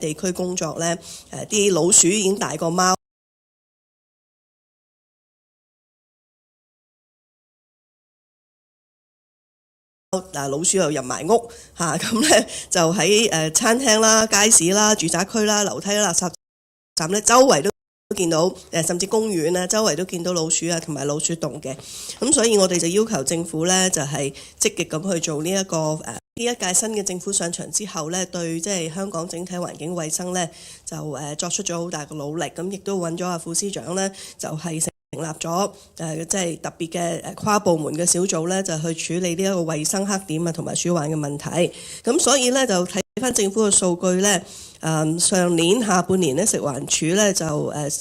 地區工作咧，啲老鼠已經大過貓。老鼠又入埋屋嚇，咁咧就喺餐廳啦、街市啦、住宅區啦、樓梯啦、垃圾站咧，周圍都見到甚至公園啊，周圍都見到老鼠啊，同埋老鼠洞嘅。咁所以我哋就要求政府咧，就係積極咁去做呢一個呢一屆新嘅政府上場之後咧，對即係香港整體環境衛生咧，就作出咗好大嘅努力。咁亦都揾咗阿副司長咧，就係成立咗即係特別嘅跨部門嘅小組咧，就去處理呢一個衞生黑點啊同埋鼠患嘅問題。咁所以咧就睇翻政府嘅數據咧，上年下半年咧食環署咧就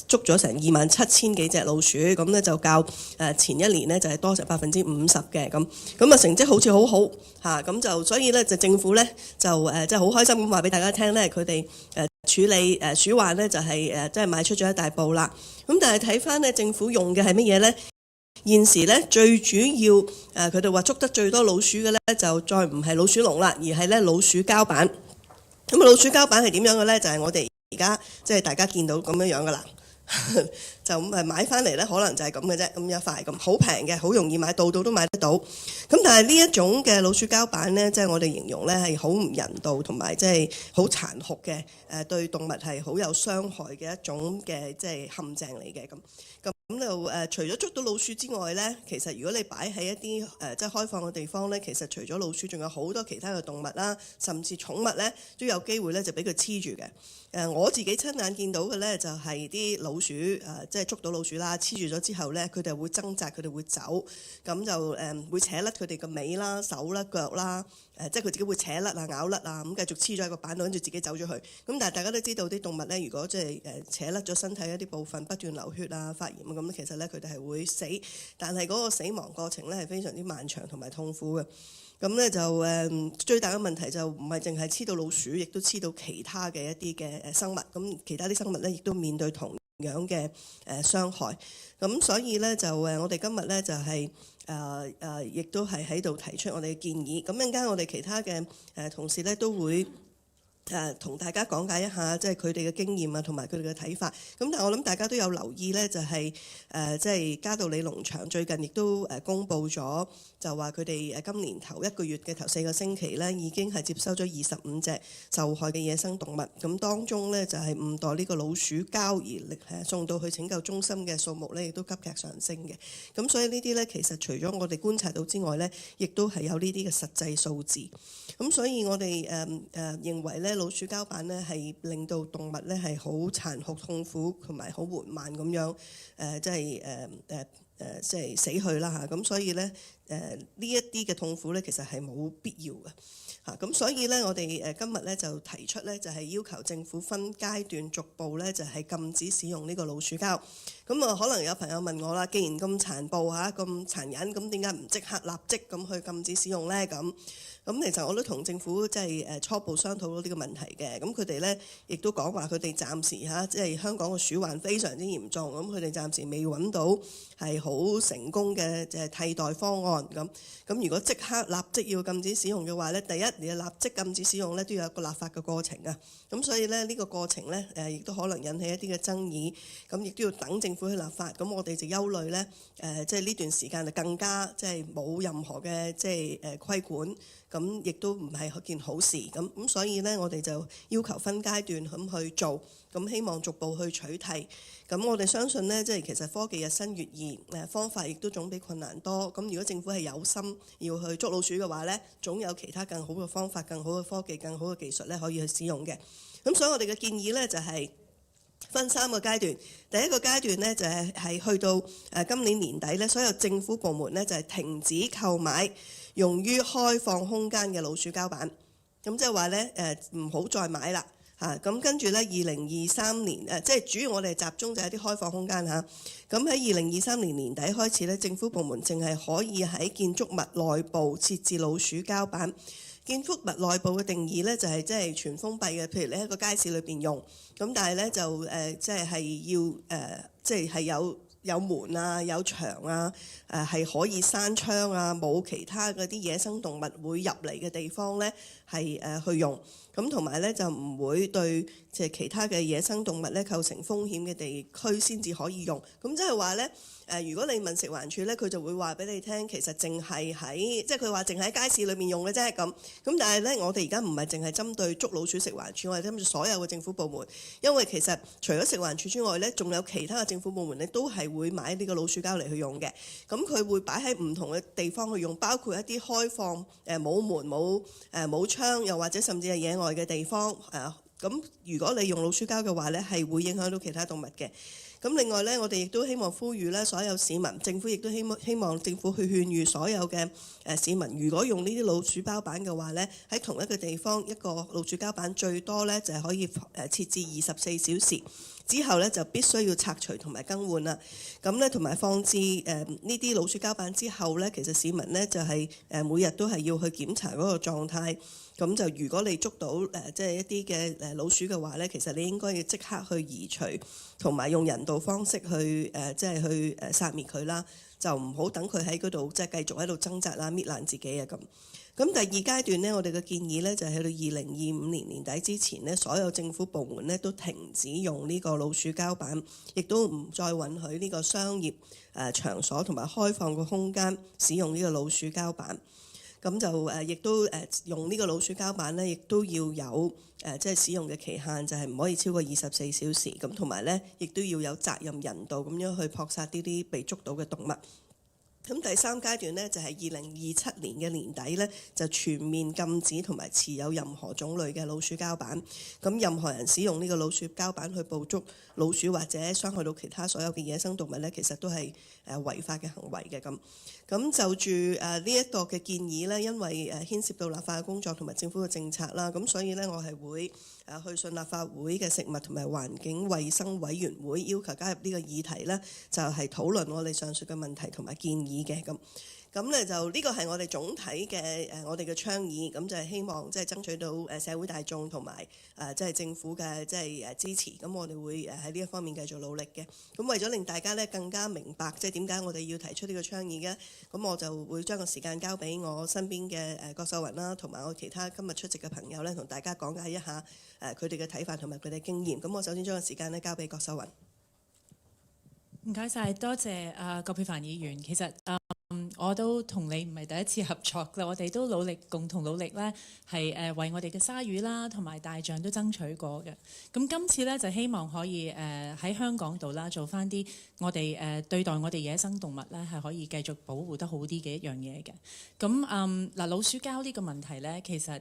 捉咗成27,000幾隻老鼠，咁咧就較前一年咧就係多成50%嘅咁啊成績好似好好嚇，咁就所以咧就政府咧就即係好開心咁話俾大家聽咧，佢哋處理鼠患咧就係即係邁出咗一大步啦。咁但係睇翻咧政府用嘅係乜嘢咧？現時咧最主要佢哋話捉得最多老鼠嘅咧就再唔係老鼠籠啦，而係咧老鼠膠板。咁老鼠膠板係點樣嘅咧？就係我哋而家即係大家見到咁樣噶啦，就買翻嚟咧，可能就係咁嘅啫，咁一塊咁好平嘅，好容易買，度度都買得到。咁但係呢一種嘅老鼠膠板咧，即係我哋形容咧係好唔人道同埋即係好殘酷嘅，對動物係好有傷害嘅一種嘅即係陷阱嚟嘅咁就除咗捉到老鼠之外咧，其實如果你擺喺一啲即係開放嘅地方咧，其實除咗老鼠，仲有好多其他嘅動物啦，甚至寵物咧都有機會咧就俾佢黐住嘅。我自己親眼見到嘅咧就係啲老鼠即係捉到老鼠啦，黐住咗之後咧，佢哋會掙扎，佢哋會走，咁就會扯甩佢哋嘅尾啦、手啦、腳啦，即係佢自己會扯甩啊、咬甩啊，咁繼續黐咗喺個板度，跟住自己走咗去。咁但係大家都知道啲動物咧，如果即係扯甩咗身體一啲部分，不斷流血啊、發炎啊咁，其實咧佢哋係會死，但係嗰個死亡過程咧係非常之漫長同埋痛苦嘅。咁咧就最大嘅問題就唔係淨係黐到老鼠，亦都黐到其他嘅一啲嘅生物。咁其他啲生物咧亦都面對同樣嘅傷害。咁所以咧就我哋今日咧就係亦都係喺度提出我哋嘅建議。咁陣間我哋其他嘅同事咧都會同大家講解一下，即係佢哋嘅經驗啊，同埋佢哋嘅睇法。咁但係我諗大家都有留意咧，就係即係嘉道理農場最近亦都公布咗，就話佢哋今年頭1個月嘅頭4個星期咧，已經係接收咗25隻受害嘅野生動物。咁當中咧就係誤墮呢個老鼠膠而送到去拯救中心嘅數目咧，亦都急劇上升嘅。咁所以呢啲咧其實除咗我哋觀察到之外咧，亦都係有呢啲嘅實際數字。咁所以我哋認為咧，老鼠膠板咧係令到動物咧係好殘酷、痛苦同埋好緩慢咁樣即係死去啦嚇。咁所以咧呢一啲嘅痛苦咧其實係冇必要嘅嚇。咁所以咧我哋今日咧就提出咧就係要求政府分階段逐步咧就係禁止使用呢個老鼠膠。咁啊可能有朋友問我啦，既然咁殘暴嚇、咁殘忍，咁點解唔即刻立即咁去禁止使用咧？咁其實我都同政府即係初步商討咗呢個問題嘅。咁佢哋咧亦都講話佢哋暫時嚇即係香港嘅鼠患非常之嚴重，咁佢哋暫時未揾到係好成功嘅替代方案。咁如果即刻立即要禁止使用嘅話咧，第一你立即禁止使用咧都要有一個立法嘅過程啊。咁所以咧呢個過程咧亦都可能引起一啲嘅爭議，咁亦都要等政府去立法。咁我哋就憂慮咧即係呢段時間就更加即係冇任何嘅即係規管。咁亦都唔係一件好事，咁所以呢，我哋就要求分階段咁去做，咁希望逐步去取締。咁我哋相信呢，即係其實科技日新月異，方法亦都總比困難多。咁如果政府係有心要去捉老鼠嘅話呢，總有其他更好嘅方法、更好嘅科技、更好嘅技術呢可以去使用嘅。咁所以我哋嘅建議呢，就係分3個階段。第一個階段呢，就係去到今年年底呢，所有政府部門呢，就係停止購買用於開放空間嘅老鼠膠板，咁即係話咧唔好再買啦嚇。咁跟住咧2023年即係主要我哋集中就係啲開放空間嚇。咁喺2023年年底開始咧，政府部門淨係可以喺建築物內部設置老鼠膠板。建築物內部嘅定義咧就係即係全封閉嘅，譬如你喺個街市裏邊用，咁但係咧就即係要即係有門啊、有牆啊、係可以閂窗啊，冇其他嗰啲野生動物會入嚟嘅地方咧，係去用。咁咁同埋咧就唔會對即係其他嘅野生動物咧構成風險嘅地區先至可以用。咁即係話咧如果你問食環署咧，佢就會話俾你聽，其實淨係喺即係佢話淨喺街市裏面用嘅啫咁。咁但係咧，我哋而家唔係淨係針對捉老鼠食環署，我哋針對所有嘅政府部門，因為其實除咗食環署之外咧，仲有其他嘅政府部門咧都係會買呢個老鼠膠嚟去用嘅。咁佢會擺喺唔同嘅地方去用，包括一啲開放冇門冇窗，又或者甚至係野外嘅地方咁如果你用老鼠膠嘅話咧，係會影響到其他動物嘅。咁另外咧，我哋亦都希望呼籲咧，所有市民，政府亦都希望政府去勸喻所有嘅市民，如果用呢啲老鼠膠板嘅話咧，喺同一個地方一個老鼠膠板最多咧就係可以設置24小時，之後咧就必須要拆除同埋更換啦。咁咧同埋放置呢啲老鼠膠板之後咧，其實市民咧就係每日都係要去檢查嗰個狀態。咁就如果你捉到即係一啲嘅老鼠嘅話咧，其實你應該要即刻去移除，同埋用人道方式去即係去殺滅佢啦，就唔好等佢喺嗰度即係繼續喺度掙扎啦、搣爛自己啊咁。咁第二階段呢，我哋嘅建議呢，就係去到2025年年底之前呢，所有政府部門呢都停止用呢個老鼠膠板，亦都唔再允許呢個商業場所同埋開放嘅空間使用呢個老鼠膠板。咁就亦都用呢個老鼠膠板咧，亦都要有即係使用嘅期限，就係唔可以超過24小時。咁同埋咧，亦都要有責任人道咁樣去撲殺呢啲被捉到嘅動物。咁第三階段呢，就係2027年嘅年底呢，就全面禁止同埋持有任何種類嘅老鼠膠板。咁任何人使用呢個老鼠膠板去捕捉老鼠或者傷害到其他所有嘅野生動物呢，其實都係違法嘅行為嘅咁。咁就住呢一個嘅建議呢，因為牽涉到立法嘅工作同埋政府嘅政策啦，咁所以呢，我係會去信立法會嘅食物同埋環境衛生委員會，要求加入呢個議題呢，就係討論我哋上述嘅問題同埋建議嘅咁。咁咧就呢個係我哋總體嘅我哋嘅倡議，咁就係希望即係爭取到社會大眾同埋即係政府嘅即係支持，咁我哋會喺呢一方面繼續努力嘅。咁為咗令大家咧更加明白即係點解我哋要提出呢個倡議嘅，咁我就會將個時間交俾我身邊嘅郭秀雲啦，同埋我其他今日出席嘅朋友咧，同大家講解一下佢哋嘅睇法同埋佢哋嘅經驗。咁我首先將個時間咧交俾郭秀雲。唔該晒，多謝葛珮帆議員。其實我都同你唔係第一次合作啦，我哋都共同努力咧，係為我哋嘅鯊魚啦同埋大象都爭取過嘅。咁今次咧就希望可以喺香港度啦，做翻啲我哋對待我哋野生動物咧係可以繼續保護得好啲嘅一樣嘢嘅。咁老鼠膠呢個問題咧，其實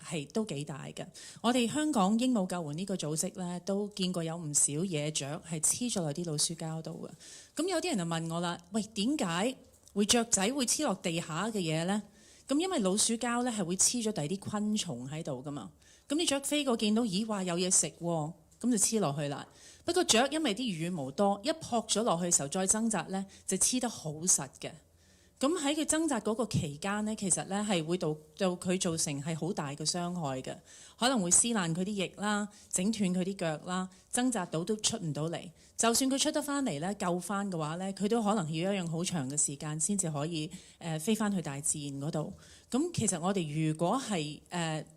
係都幾大嘅。我哋香港鸚鵡救援呢個組織咧，都見過有唔少野雀係黐咗落啲老鼠膠度嘅。咁有啲人就問我啦，喂，點解會雀仔會黐落地下嘅嘢呢？咁因為老鼠膠咧係會黐咗第二啲昆蟲喺度噶嘛。咁啲雀飛過見到，咦，話有嘢食喎，咁就黐落去啦。不過雀因為啲羽毛多，一撲咗落去嘅時候再掙扎咧，就黐得好實嘅。咁喺佢掙扎嗰個期間呢，其實咧係會對佢造成係好大嘅傷害嘅，可能會撕爛佢啲翼啦，整斷佢啲腳啦，掙扎到都出唔到嚟。就算佢出得翻嚟咧，救翻嘅話咧，佢都可能要一樣好長嘅時間先至可以飛翻去大自然嗰度。咁其實我哋如果係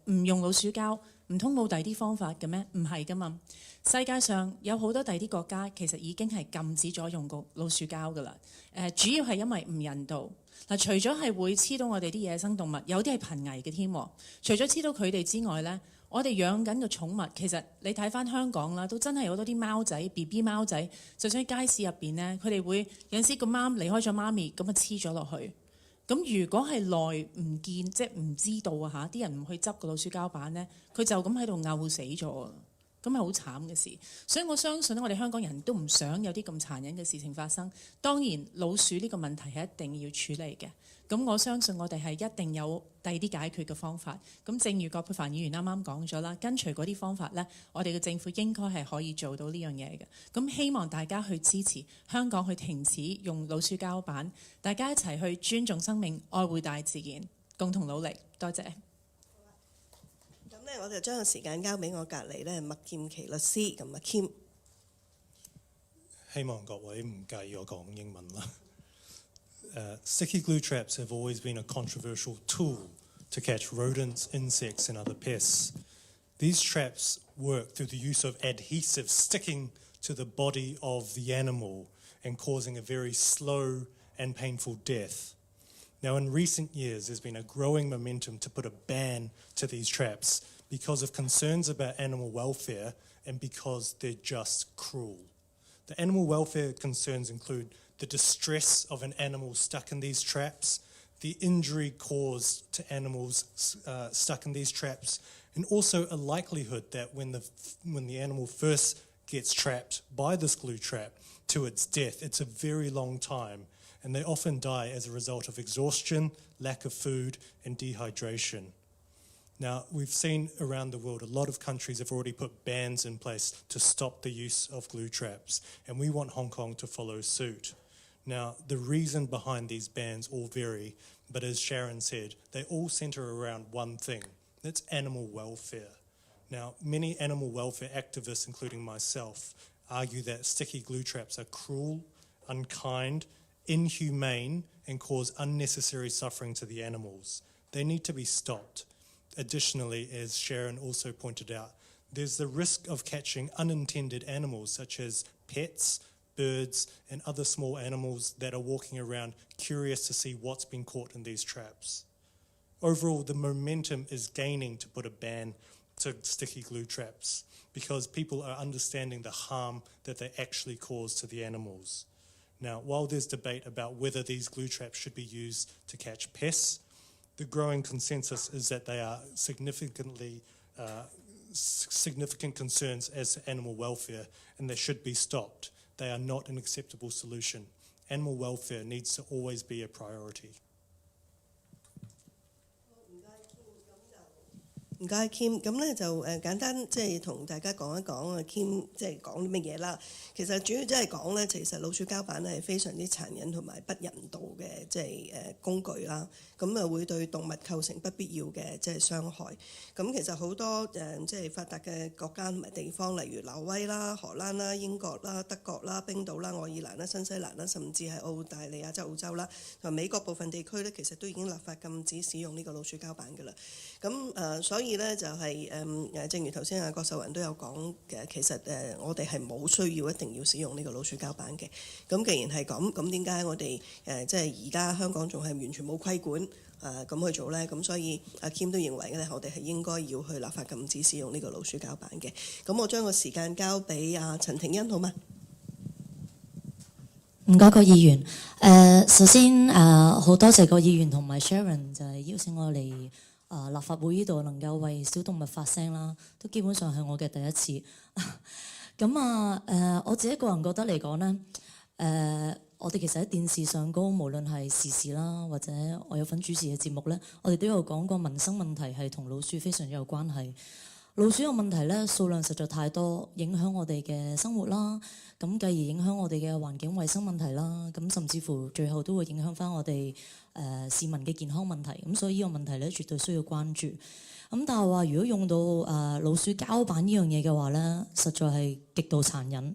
唔用老鼠膠，唔通冇第二啲方法嘅咩？唔係噶嘛。世界上有好多第二啲國家其實已經係禁止咗用個老鼠膠噶啦。主要係因為唔人道。嗱，除咗係會黐到我哋啲野生動物，有啲係瀕危嘅添。除咗黐到佢哋之外咧，我哋養緊嘅寵物，其實你睇翻香港啦，都真係好多啲貓仔、BB 貓仔，就算喺街市入邊咧，佢哋會有陣時個媽離開咗媽咪，咁啊黐咗落去。咁如果係耐唔見，即係唔知道啊嚇，啲人唔去執個老鼠膠板咧，佢就咁喺度漚死咗。咁係好慘嘅事，所以我相信我哋香港人都唔想有啲咁殘忍嘅事情發生。當然老鼠呢個問題係一定要處理嘅，咁我相信我哋係一定有第二啲解決嘅方法。咁正如葛珮帆議員啱啱講咗啦，跟隨嗰啲方法呢，我哋嘅政府應該係可以做到呢樣嘢嘅。咁希望大家去支持香港去停止用老鼠膠板，大家一齊去尊重生命、愛護大自然，共同努力。多謝。咁咧，我就將個時間交俾我隔離咧麥劍琪律師，咁阿 Kim。希望各位唔介意我講英文啦。Sticky glue traps have always been a controversial tool to catch rodents, insects and other pests. These traps work through the use of adhesives sticking to the body of the animal and causing a very slow and painful death. Now, in recent years, there's been a growing momentum to put a ban to these traps because of concerns about animal welfare and because they're just cruel. The animal welfare concerns include the distress of an animal stuck in these traps, the injury caused to animals stuck in these traps, and also a likelihood that when the animal first gets trapped by this glue trap to its death, it's a very long time, and they often die as a result of exhaustion, lack of food, and dehydration. Now, we've seen around the world a lot of countries have already put bans in place to stop the use of glue traps, and we want Hong Kong to follow suit. Now, the reason behind these bans all vary, but as Sharon said, they all centre around one thing, that's animal welfare. Now, many animal welfare activists, including myself, argue that sticky glue traps are cruel, unkind, inhumane, and cause unnecessary suffering to the animals. They need to be stopped. Additionally, as Sharon also pointed out, there's the risk of catching unintended animals such as pets, birds, and other small animals that are walking around curious to see what's been caught in these traps. Overall, the momentum is gaining to put a ban to sticky glue traps because people are understanding the harm that they actually cause to the animals. Now, while there's debate about whether these glue traps should be used to catch pests, the growing consensus is that they are significant concerns as to animal welfare and they should be stopped. They are not an acceptable solution. Animal welfare needs to always be a priority. 唔該 Kim， 咁咧就簡單即係同大家講一講Kim 即係講啲乜嘢啦。其實主要即係講咧，其實老鼠膠板咧係非常之殘忍同埋不人道嘅即係工具啦。咁啊會對動物構成不必要嘅即係傷害。咁其實好多即係發達嘅國家同埋地方，例如挪威啦、荷蘭啦、英國啦、德國啦、冰島啦、愛爾蘭啦、新西蘭啦，甚至係澳大利亞即係澳洲啦，同埋美國部分地區咧，其實都已經立法禁止使用呢個老鼠膠板㗎啦。咁所以咧就係正如頭先阿郭秀雲都有講嘅，其實我哋係冇需要一定要使用呢個老鼠膠板嘅。咁既然係咁，咁點解我哋即係而家香港仲係完全冇規管咁去做咧？咁所以阿 Kim 都認為咧，我哋係應該要去立法禁止使用呢個老鼠膠板嘅。咁我將個時間交俾阿陳庭欣好嗎？唔該，個議員。首先好多謝個議員同埋 Sharon 就係邀請我嚟立法會呢度能夠為小動物發聲啦，都基本上係我嘅第一次。咁我自己個人覺得嚟講呢，我哋其實喺電視上高，無論係時事啦，或者我有份主持嘅節目呢，我哋都有講過民生問題係同老鼠非常有關係。老鼠嘅問題呢，數量實在太多，影響我哋嘅生活啦，咁繼而影響我哋嘅環境衛生問題啦，咁甚至乎最後都會影響翻我哋市民嘅健康問題。咁所以呢個問題呢，絕對需要關注。咁但係話如果用到老鼠膠板呢樣嘢嘅話呢，實在係極度殘忍。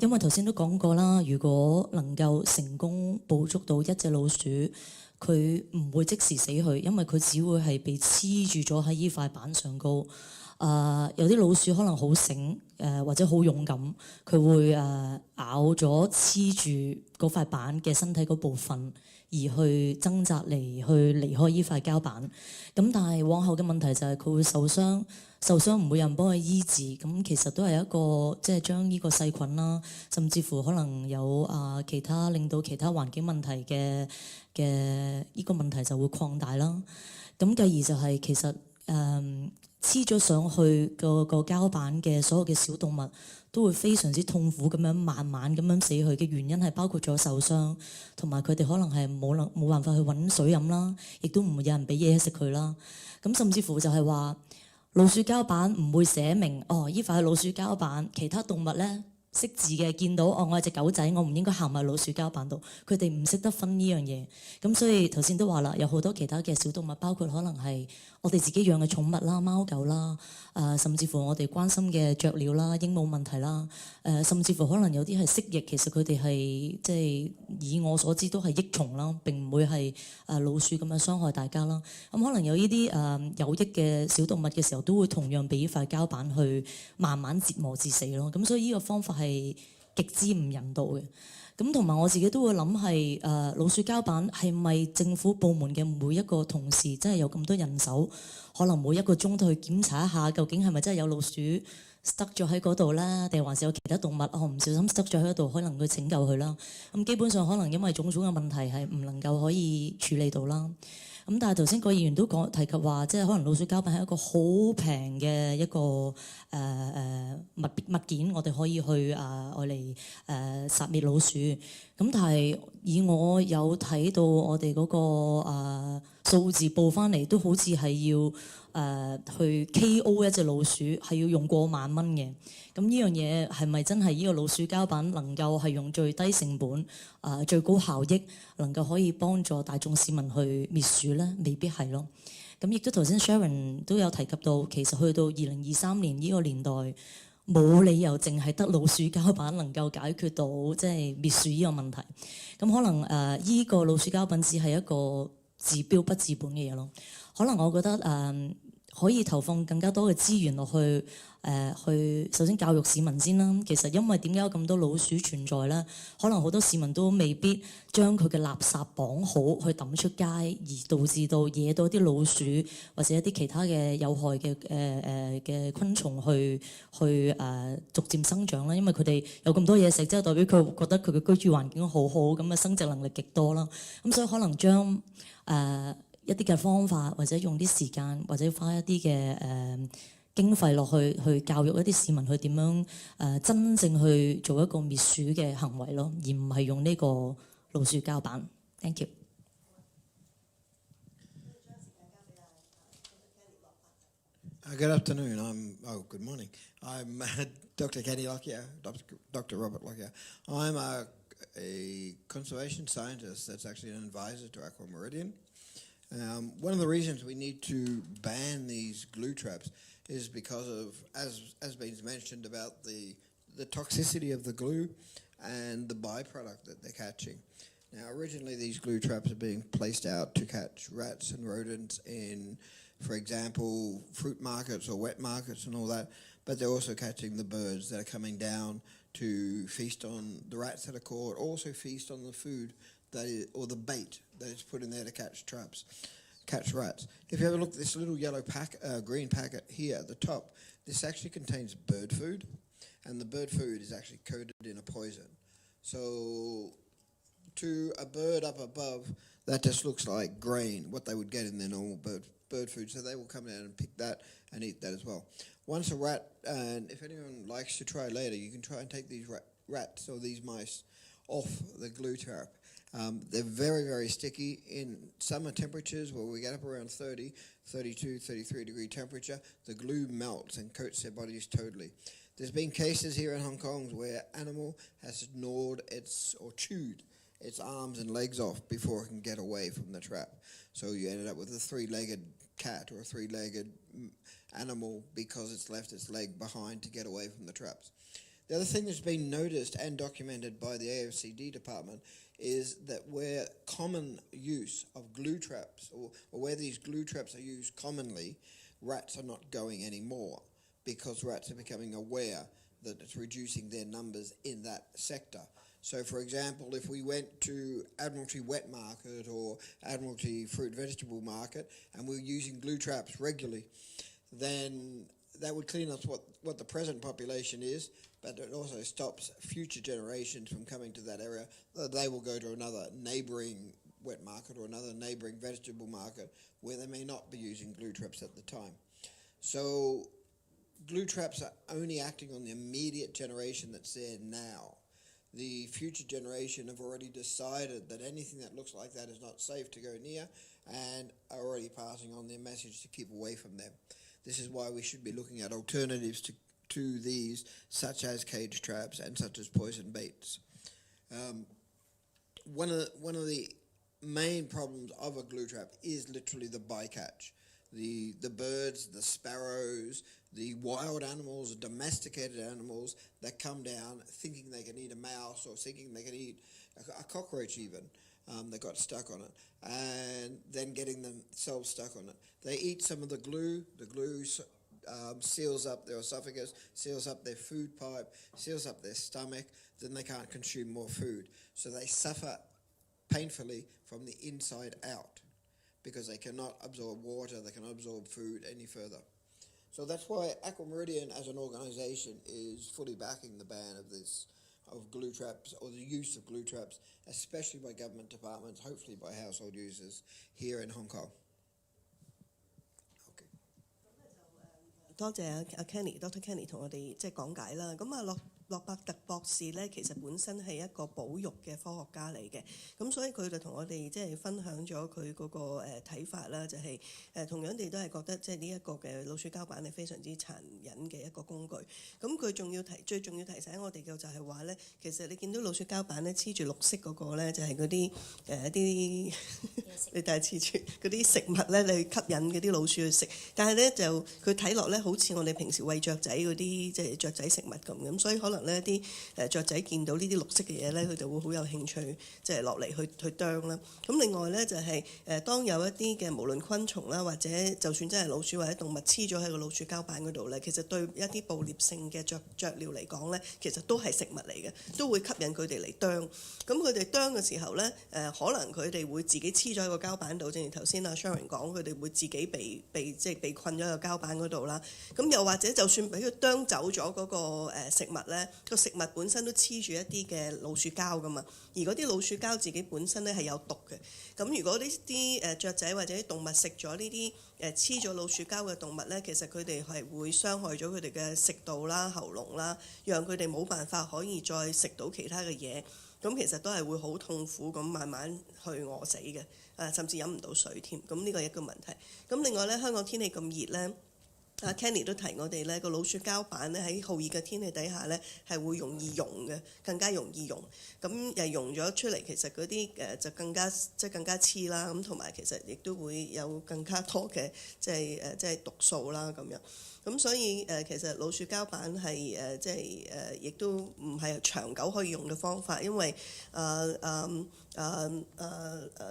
因為頭先都講過啦，如果能夠成功捕捉到一隻老鼠，佢唔會即時死去，因為佢只會係被黐住咗喺呢塊板上高。有啲老鼠可能好醒，或者好勇敢，佢會咬咗黐住嗰塊板嘅身體嗰部分，而去掙扎嚟去離開呢塊膠板。咁但係往後嘅問題就係佢會受傷。受傷唔會有人幫佢醫治，咁其實都係一個即係將呢個細菌啦，甚至乎可能有其他令到其他環境問題嘅呢個問題就會擴大啦。咁繼而就係其實黐咗上去個膠板嘅所有嘅小動物都會非常之痛苦咁樣慢慢咁樣死去嘅原因係包括咗受傷，同埋佢哋可能係冇辦法去揾水飲啦，亦都唔會有人俾嘢食佢啦。咁甚至乎就係話老鼠膠板唔會寫明呢塊係老鼠膠板，其他動物呢識字嘅見到我係隻狗仔，我唔應該行埋老鼠膠板度。佢哋唔識得分呢樣嘢，咁所以頭先都話啦，有好多其他嘅小動物，包括可能係我哋自己養嘅寵物啦、貓狗啦，甚至乎我哋關心嘅雀鳥啦、鸚鵡問題啦，甚至乎可能有啲係蜥蜴，其實佢哋係即係以我所知都係益蟲啦，並唔會係老鼠咁樣傷害大家啦。咁可能有呢啲有益嘅小動物嘅時候，都會同樣俾呢塊膠板去慢慢折磨至死咯。咁所以呢個方法係極之唔人道嘅。咁同埋我自己都會諗係老鼠膠板係咪政府部門嘅每一個同事真係有咁多人手，可能每一個鐘都去檢查一下，究竟係咪真係有老鼠塞咗喺嗰度啦，定還是有其他動物唔小心塞咗喺嗰度，可能去拯救佢啦。咁基本上可能因為種種嘅問題係唔能夠可以處理到啦。咁但係頭先個議員都提及話，即係可能老鼠膠板係一個好平嘅一個物件，我哋可以去愛嚟殺滅老鼠。咁但係以我有睇到我哋嗰個數字報翻嚟，都好似係要去 KO 一隻老鼠係要用過萬蚊嘅。咁呢樣嘢係咪真係呢個老鼠膠板能夠係用最低成本最高效益，能夠可以幫助大眾市民去滅鼠呢？未必係咯。咁亦都頭先 Sharon 都有提及到，其實去到2023年呢個年代，冇理由淨係得老鼠膠板能夠解決到即係滅鼠呢個問題。咁可能呢個老鼠膠板只係一個治標不治本嘅嘢咯。可能我覺得可以投放更加多嘅資源落去去首先教育市民先啦。其實因為點解有咁多老鼠存在呢？可能好多市民都未必將佢嘅垃圾綁好去抌出街，而導致到惹到啲老鼠或者一啲其他嘅有害嘅嘅昆蟲去逐漸生長啦。因為佢哋有咁多嘢食，即係代表佢覺得佢嘅居住環境好好，咁嘅生殖能力極多啦。咁所以可能將一啲嘅方法，或者用啲時間，或者花一啲嘅經費落去教育一啲市民去點樣真正去做一個滅鼠嘅行為咯，而唔係用呢個老鼠膠板。Thank you。Good afternoon. Good morning. I'm Dr. Kenny Lockyer, Dr. Robert Lockyer. I'm a conservation scientist that's actually an advisor to Aqua Meridian. One of the reasons we need to ban these glue traps is because of, as been mentioned, about the toxicity of the glue and the byproduct that they're catching. Now, originally these glue traps are being placed out to catch rats and rodents in, for example, fruit markets or wet markets and all that, but they're also catching the birds that are coming down to feast on the rats that are caught, also feast on the food that is, or the bait that is put in there to catch rats. If you have a look at this little yellow green packet here at the top, this actually contains bird food, and the bird food is actually coated in a poison. So to a bird up above, that just looks like grain, what they would get in their normal bird food. So they will come down and pick that and eat that as well. Once a rat, and if anyone likes to try later, you can try and take these rats or these mice off the glue trap. They're very, very sticky. In summer temperatures where we get up around 30, 32, 33 degree temperature, the glue melts and coats their bodies totally. There's been cases here in Hong Kong where animal has gnawed or chewed its arms and legs off before it can get away from the trap. So you ended up with a three-legged cat or a three-legged animal because it's left its leg behind to get away from the traps. The other thing that's been noticed and documented by the AFCD department is that where common use of glue traps, or where these glue traps are used commonly, rats are not going anymore because rats are becoming aware that it's reducing their numbers in that sector. So, for example, if we went to Admiralty Wet Market or Admiralty Fruit Vegetable Market and we were using glue traps regularly, then that would clean up what the present population is, but it also stops future generations from coming to that area. They will go to another neighbouring wet market or another neighbouring vegetable market where they may not be using glue traps at the time. So glue traps are only acting on the immediate generation that's there now. The future generation have already decided that anything that looks like that is not safe to go near and are already passing on their message to keep away from them. This is why we should be looking at alternatives to these, such as cage traps and such as poison baits. One of the main problems of a glue trap is literally the bycatch. the birds, the sparrows, the wild animals, domesticated animals that come down thinking they can eat a mouse or thinking they can eat a cockroach even, that got stuck on it, and then getting themselves stuck on it. They eat some of the glue. The glue seals up their esophagus, seals up their food pipe, seals up their stomach. Then they can't consume more food. So they suffer painfully from the inside out because they cannot absorb water, they cannot absorb food any further. So that's why Aqua Meridian as an organisation is fully backing the ban of glue traps or the use of glue traps, especially by government departments, hopefully by household users here in Hong Kong. Okay. 多謝阿 Dr. Kenny 同我哋即係講解啦。咁啊洛伯特博士咧，其實本身係一個保育嘅科學家嚟嘅，咁所以佢就同我哋即係分享咗佢嗰個睇法啦，就係同樣地都係覺得即係呢一個嘅老鼠膠板係非常之殘忍嘅一個工具。咁佢最重要提醒我哋嘅就係話咧，其實你見到老鼠膠板咧黐住綠色嗰個咧，就係嗰啲一啲你睇黐住嗰啲食物咧，你去吸引嗰啲老鼠去食，但係咧就佢睇落咧好似我哋平時餵雀仔嗰啲即係雀仔食物咁，所以可能呢啲雀仔見到呢啲綠色嘅嘢咧，佢就會好有興趣，即係落嚟去啄啦。咁另外咧就係當有一啲嘅無論昆蟲啦，或者就算真係老鼠或者動物黐咗喺個老鼠膠板嗰度咧，其實對一啲捕獵性嘅雀鳥嚟講咧，其實都係食物嚟嘅，都會吸引佢哋嚟啄。咁佢哋啄嘅時候咧，可能佢哋會自己黐咗喺個膠板度，正如頭先阿 Sharon 講，佢哋會自己被困咗喺個膠板嗰度啦。咁又或者就算俾佢啄走咗嗰個食物咧，個食物本身都黐住一啲嘅老鼠膠噶嘛，而嗰啲老鼠膠自己本身咧係有毒嘅。咁如果呢啲雀仔或者啲動物食咗呢啲黐咗老鼠膠嘅動物咧，其實佢哋係會傷害咗佢哋嘅食道啦、喉嚨啦，讓佢哋冇辦法可以再食到其他嘅嘢。咁其實都係會好痛苦咁慢慢去餓死嘅，甚至飲唔到水添。咁呢個係一個問題。咁另外咧，香港天氣咁熱咧。阿 Kenny 都提我哋咧，個老鼠膠板咧喺酷熱嘅天氣底下咧係會容易溶嘅，更加容易溶。咁溶咗出嚟，其實嗰啲就更加黐啦。咁同埋其實亦都會有更加多嘅即係毒素啦咁樣。咁所以其實老鼠膠板係亦都唔係長久可以用嘅方法，因為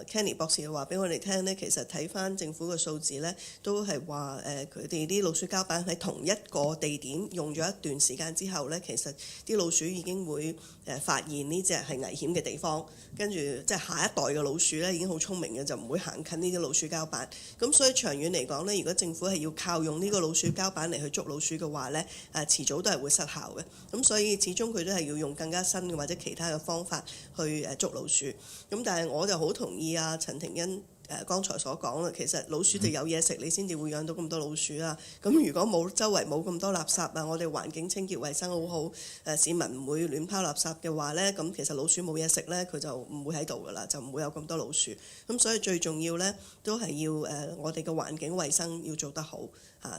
Kenny 博士話俾我哋聽咧，其實睇翻政府嘅數字咧，都係話佢哋啲老鼠膠板喺同一個地點用咗一段時間之後咧，其實啲老鼠已經會發現呢隻係危險嘅地方，跟住即係下一代嘅老鼠咧已經好聰明嘅，就唔會行近呢啲老鼠膠板。咁所以長遠嚟講咧，如果政府係要靠用呢個老鼠膠板嚟去捉老鼠嘅話咧，遲早都係會失效嘅。咁所以始終佢都係要用更加新嘅或者其他嘅方法去捉老鼠。咁但係我就好同意啊陳庭欣剛才所講啦，其實老鼠就有嘢食，你先至會養到咁多老鼠啊。咁如果周圍冇咁多垃圾啊，我哋環境清潔衞生好好，市民唔會亂拋垃圾嘅話呢，咁其實老鼠冇嘢食呢，佢就唔會喺度噶啦，就唔會有咁多老鼠。咁所以最重要呢，都係要我哋嘅環境衞生要做得好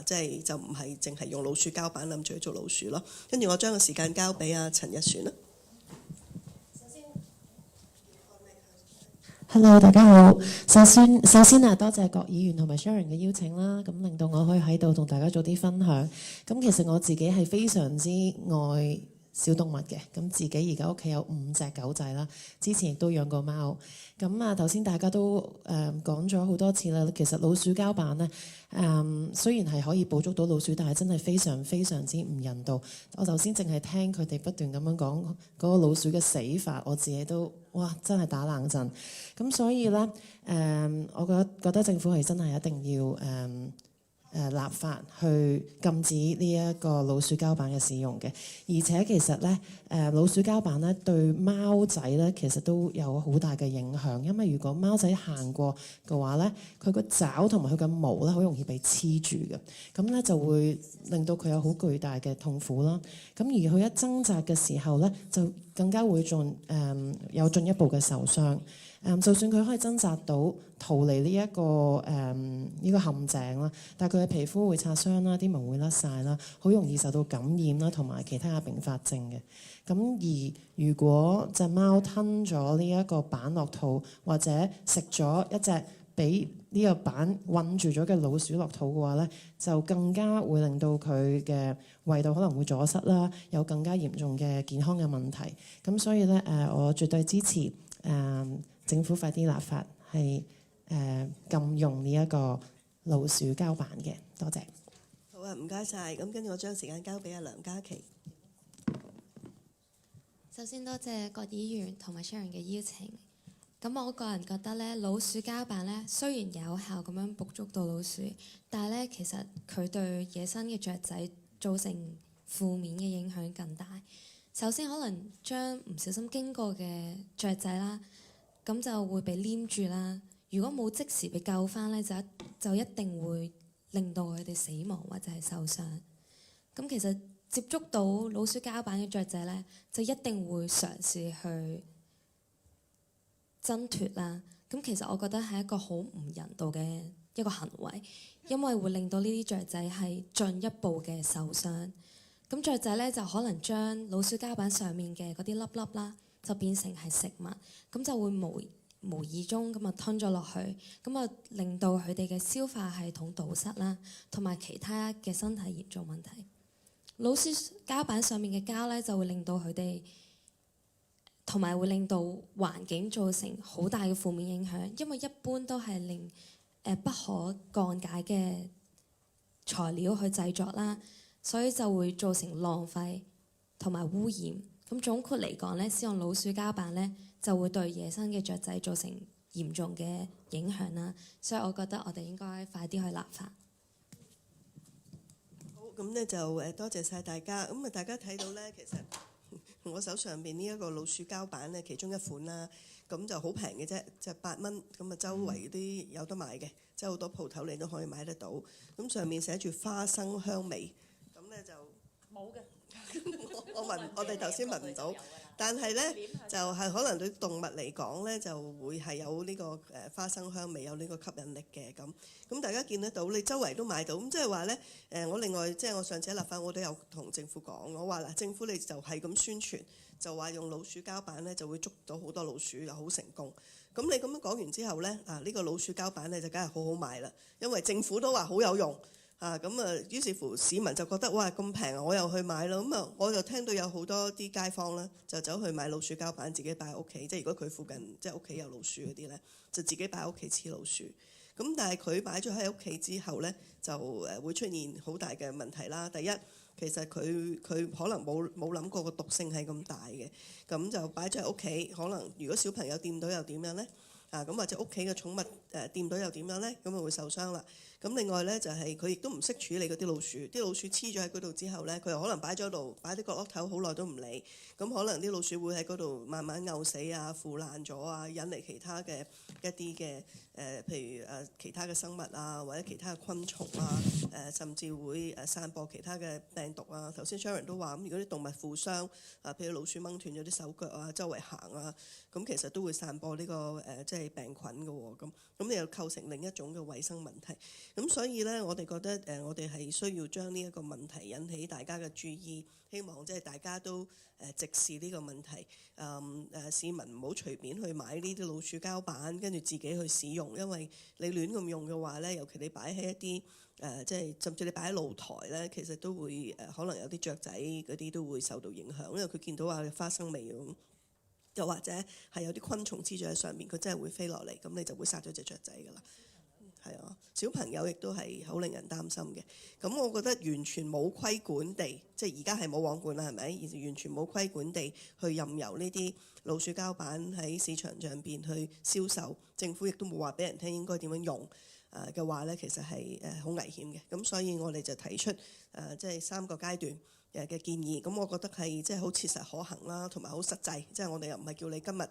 即係就唔係淨係用老鼠膠板諗住去做老鼠咯。跟住我將個時間交俾阿陳日璇啦。Hello， 大家好。首先啊，多謝各議員同埋 Sharon 嘅邀請啦，咁令到我可以喺度同大家做啲分享。咁其實我自己係非常之愛小動物嘅，咁自己而家屋企有5隻狗仔啦，之前亦都養過貓。咁啊，頭先大家都講咗好多次啦，其實老鼠膠板呢，雖然係可以捕捉到老鼠，但係真係非常非常之唔人道。我頭先淨係聽佢哋不斷咁樣講嗰個老鼠嘅死法，我自己都哇真係打冷震。咁所以呢，我覺得政府係真係一定要立法去禁止呢一個老鼠膠板嘅使用嘅，而且其實咧老鼠膠板咧對貓仔咧其實都有好大嘅影響，因為如果貓仔行過嘅話咧，佢個爪同埋佢嘅毛咧好容易被黐住嘅，咁咧就會令到佢有好巨大嘅痛苦啦。咁而佢一掙扎嘅時候咧，就更加會有進一步嘅受傷。就算佢可以掙扎到逃離呢一個陷阱啦，但係佢嘅皮膚會擦傷啦，啲毛會甩晒啦，好容易受到感染啦，同埋其他嘅併發症嘅。咁而如果隻貓吞咗呢一個板落肚，或者食咗一隻俾呢個板韞住咗嘅老鼠落肚嘅話咧，就更加會令到佢嘅胃道可能會阻塞啦，有更加嚴重嘅健康嘅問題。咁所以咧我絕對支持政府快啲立法係禁用呢一個老鼠膠板嘅。多謝。好啊，唔該晒。咁跟住我將時間交俾阿梁嘉琪。首先多謝郭議員同埋 Sharon 嘅邀請。咁我個人覺得咧，老鼠膠板咧雖然有效咁樣捕捉到老鼠，但係咧其實佢對野生嘅雀仔造成負面嘅影響更大。首先可能將唔小心經過嘅雀仔啦，咁就會被黏住啦。如果冇即時被救翻咧，就一定會令到佢哋死亡或者係受傷。咁其實接觸到老鼠膠板嘅雀仔咧，就一定會嘗試去掙脫啦。咁其實我覺得係一個好唔人道嘅一個行為，因為會令到呢啲雀仔係進一步嘅受傷。咁雀仔咧就可能將老鼠膠板上面嘅嗰啲粒粒啦，就變成係食物，咁就會無意中咁啊吞咗落去，咁啊令到佢哋嘅消化系統堵塞啦，同埋其他嘅身體嚴重問題。老鼠膠板上面嘅膠咧就會令到佢哋，同埋會令到環境造成好大嘅負面影響，因為一般都係令不可降解嘅材料去製作啦，所以就會造成浪費同埋污染。咁總括嚟講咧，使用老鼠膠板咧就會對野生嘅雀仔造成嚴重嘅影響啦，所以我覺得我哋應該快啲去立法。好，咁咧就多謝晒大家。咁啊，大家睇到咧，其實我手上邊呢一個老鼠膠板咧，其中一款啦，咁就好平嘅啫，就8蚊。咁啊，周圍啲有得買嘅，即係好多鋪頭你都可以買得到。咁上面寫住花生香味，咁咧就冇嘅。我哋頭先聞唔到，但係咧就係可能對動物嚟講咧，就會係有呢個花生香味，有呢個吸引力嘅咁。咁大家見得到，你周圍都買到。咁即係話咧，我另外即係我上次喺立法我都有同政府講，我話嗱，政府你就係咁宣傳，就話用老鼠膠板咧就會捉到好多老鼠，又好成功。咁你咁樣講完之後咧，呢個老鼠膠板咧就梗係好好賣啦，因為政府都話好有用。咁於是乎市民就覺得哇咁平啊，我又去買咯。咁我就聽到有好多啲街坊咧，就走去買老鼠膠板，自己擺喺屋企。即係如果佢附近即係屋企有老鼠嗰啲咧，就自己擺喺屋企黐老鼠。咁但係佢擺咗喺屋企之後咧，就會出現好大嘅問題啦。第一，其實佢可能冇諗過個毒性係咁大嘅，咁就擺咗喺屋企。可能如果小朋友掂到又點樣咧？咁或者屋企嘅寵物掂到又點樣咧？咁啊會受傷啦。咁另外咧就係佢亦都唔識處理嗰啲老鼠，啲老鼠黐咗喺嗰度之後咧，佢又可能擺咗度，擺啲角落頭好耐都唔理，咁可能啲老鼠會喺嗰度慢慢餓死啊、腐爛咗啊，引嚟其他嘅一啲嘅譬如其他嘅生物啊，或者其他嘅昆蟲啊，甚至會散播其他嘅病毒啊。頭先 Sharon 都話咁，如果啲動物負傷譬如老鼠掹斷咗啲手腳啊，周圍行啊，咁其實都會散播呢個即係病菌嘅喎。咁你又構成另一種嘅衞生問題。咁所以咧，我哋覺得我哋係需要將呢一個問題引起大家嘅注意，希望即係大家都直視呢個問題。市民唔好隨便去買呢啲老鼠膠板，跟住自己去使用，因為你亂咁用嘅話咧，尤其你擺喺一啲即係甚至你擺喺露台咧，其實都會可能有啲雀仔嗰啲都會受到影響，因為佢見到話花生味咁。又或者係有啲昆蟲黐咗喺上面，佢真係會飛落嚟，咁你就會殺咗隻雀仔㗎啦。係啊，小朋友亦都係好令人擔心嘅。咁我覺得完全冇規管地，即係而家係冇網管啦，係咪？完全冇規管地去任由呢啲老鼠膠板喺市場上邊去銷售，政府亦都冇話俾人聽應該點樣用嘅話咧，其實係好危險嘅。咁所以我哋就提出即係3個階段嘅建議，咁我覺得係即係好切實可行啦，同埋好實際。即係我哋又唔係叫你今日、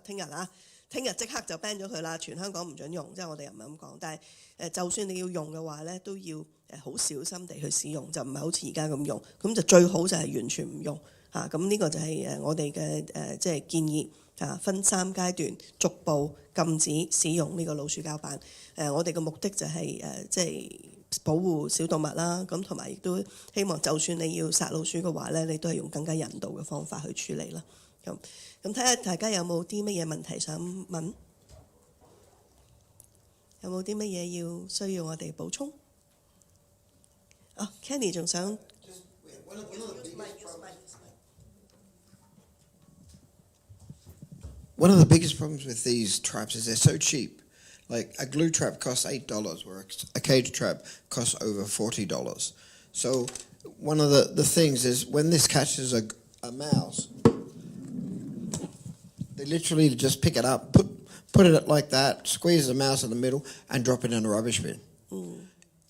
聽日即刻就 ban 咗佢啦，全香港唔準用。即係我哋又唔係咁講，但係就算你要用嘅話咧，都要好小心地去使用，就唔係好似而家咁用。咁就最好就係完全唔用嚇。咁呢個就係我哋嘅即係建議嚇，分3階段逐步禁止使用呢個老鼠膠板。我哋嘅目的就係即係保護小動物啦，咁同埋亦都希望，就算你要殺老鼠嘅話咧，你都係用更加人道嘅方法去處理啦。咁睇下大家有冇啲乜嘢問題想問？有冇啲乜嘢需要我哋補充？Kenny 仲想。One of the biggest problems with these traps is they're so cheap. Like a glue trap costs $8, where a cage trap costs over $40. So one of the things is when this catches a mouse, they literally just pick it up, put it like that, squeeze the mouse in the middle, and drop it in a rubbish bin.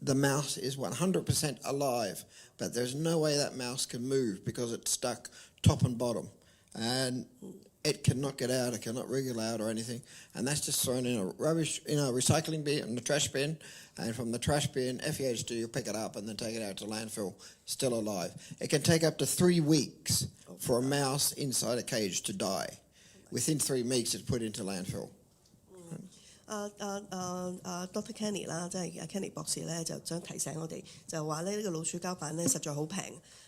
The mouse is 100% alive, but there's no way that mouse can move because it's stuck top and bottom. And it cannot get out, it cannot wriggle out or anything. And that's just thrown in a recycling bin, in the trash bin. And from the trash bin, FEHD, you'll pick it up and then take it out to landfill, still alive. It can take up to 3 weeks for a mouse inside a cage to die. Within 3 weeks, it's put into landfill. Dr. Kenny 啦，即係Kenny 博士咧，就想提醒我哋，就話咧呢個老鼠膠板咧實在好平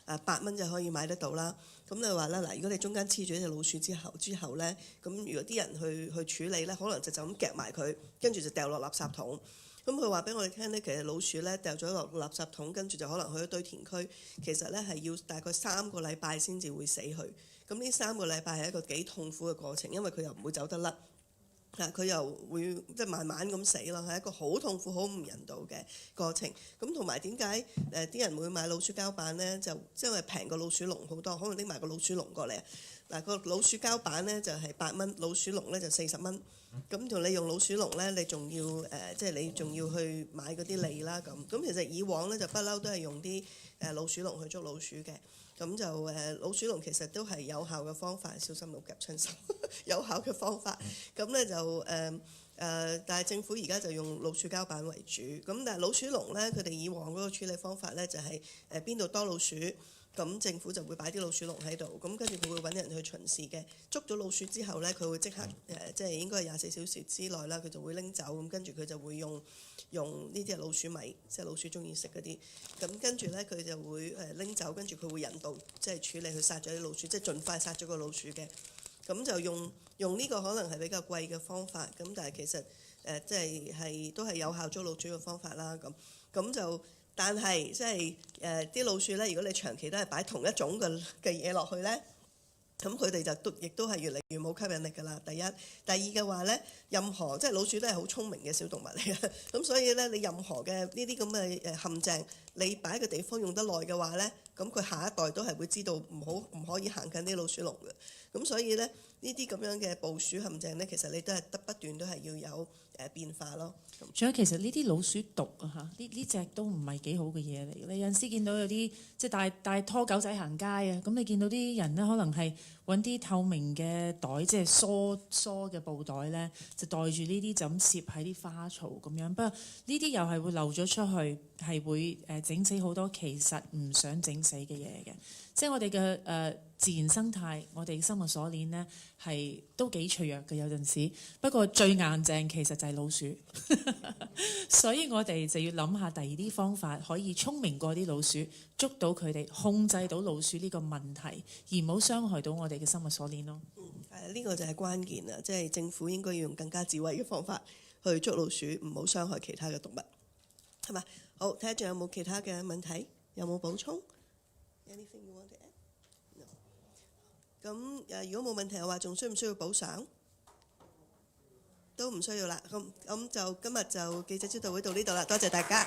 ，8蚊就可以買得到啦。咁你話咧嗱，如果你中間黐住一隻老鼠之後咧，咁如果啲人去處理咧，可能就咁夾埋佢，跟住就掉落垃圾桶。咁佢話俾我哋聽咧，其實老鼠咧掉咗落垃圾桶，跟住就可能去一堆填區，其實咧係要大概3個禮拜先至會死去。咁呢3個禮拜係一個幾痛苦嘅過程，因為佢又唔會走得甩。佢又會即係慢慢咁死咯，係一個好痛苦、好唔人道嘅過程。咁同埋點解啲人會買老鼠膠板咧？就因為平過老鼠籠好多，可能拎埋個老鼠籠過嚟。嗱，個老鼠膠板咧就係8蚊，老鼠籠咧就40蚊。咁同你用老鼠籠咧，你仲要即係你仲要去買嗰啲餌啦咁。咁其實以往咧就不嬲都係用啲老鼠籠去捉老鼠嘅。咁就老鼠籠其實都係有效嘅方法，小心冇夾親手，有效嘅方法。咁咧就但係政府而家就用老鼠膠板為主。咁但係老鼠籠咧，佢哋以往嗰個處理方法咧就係邊度多老鼠，咁政府就會擺啲老鼠籠喺度，咁跟住佢會揾人去巡視嘅。捉咗老鼠之後咧，佢會即刻即係應該係24小時之內啦，佢就會拎走，咁跟住佢就會用呢啲老鼠米，即係老鼠中意食嗰啲。咁跟住咧，佢就會拎走，跟住佢會人道即係處理去殺咗啲老鼠，即係盡快殺咗個老鼠嘅。咁就用呢個可能係比較貴嘅方法，咁但係其實即係都係有效捉老鼠嘅方法啦。咁就但係即係啲老鼠咧，如果你長期都係擺同一種嘅嘢落去咧，咁佢哋就亦都係越嚟越冇吸引力㗎啦。第一，第二嘅話咧，任何即係老鼠都係好聰明嘅小動物嚟嘅，咁所以咧你任何嘅呢啲咁嘅陷阱，你擺個地方用得耐嘅話咧，咁佢下一代都係會知道唔可以行近啲老鼠籠嘅。咁所以咧呢啲咁樣嘅部署陷阱咧，其實你都係不斷都係要有變化咯。仲有其實呢啲老鼠毒啊嚇，呢隻都唔係幾好嘅嘢嚟。你有陣時見到有啲即係帶拖狗仔行街啊，咁你見到啲人咧可能係揾啲透明嘅袋，即係疏嘅布袋咧，就袋住呢啲就咁攝喺啲花槽咁樣。不過呢啲又係會漏咗出去，係會整死好多其實唔想整死嘅嘢嘅。即係我哋嘅自然生態，我哋生物鎖鏈呢係都幾脆弱嘅有陣時。不過最硬淨其實就係老鼠，所以我哋就要諗下第二啲方法，可以聰明過啲老鼠，捉到佢哋，控制到老鼠呢個問題，而唔好傷害到我哋嘅生物鎖鏈咯。呢個就係關鍵啦，即係政府應該要用更加智慧嘅方法去捉老鼠，唔好傷害其他嘅動物，係嘛？好，睇下仲有冇其他嘅問題，有冇補充？咁如果冇問題嘅話，仲需唔需要補償？都唔需要啦。咁就今日就記者招待會到呢度啦，多謝大家。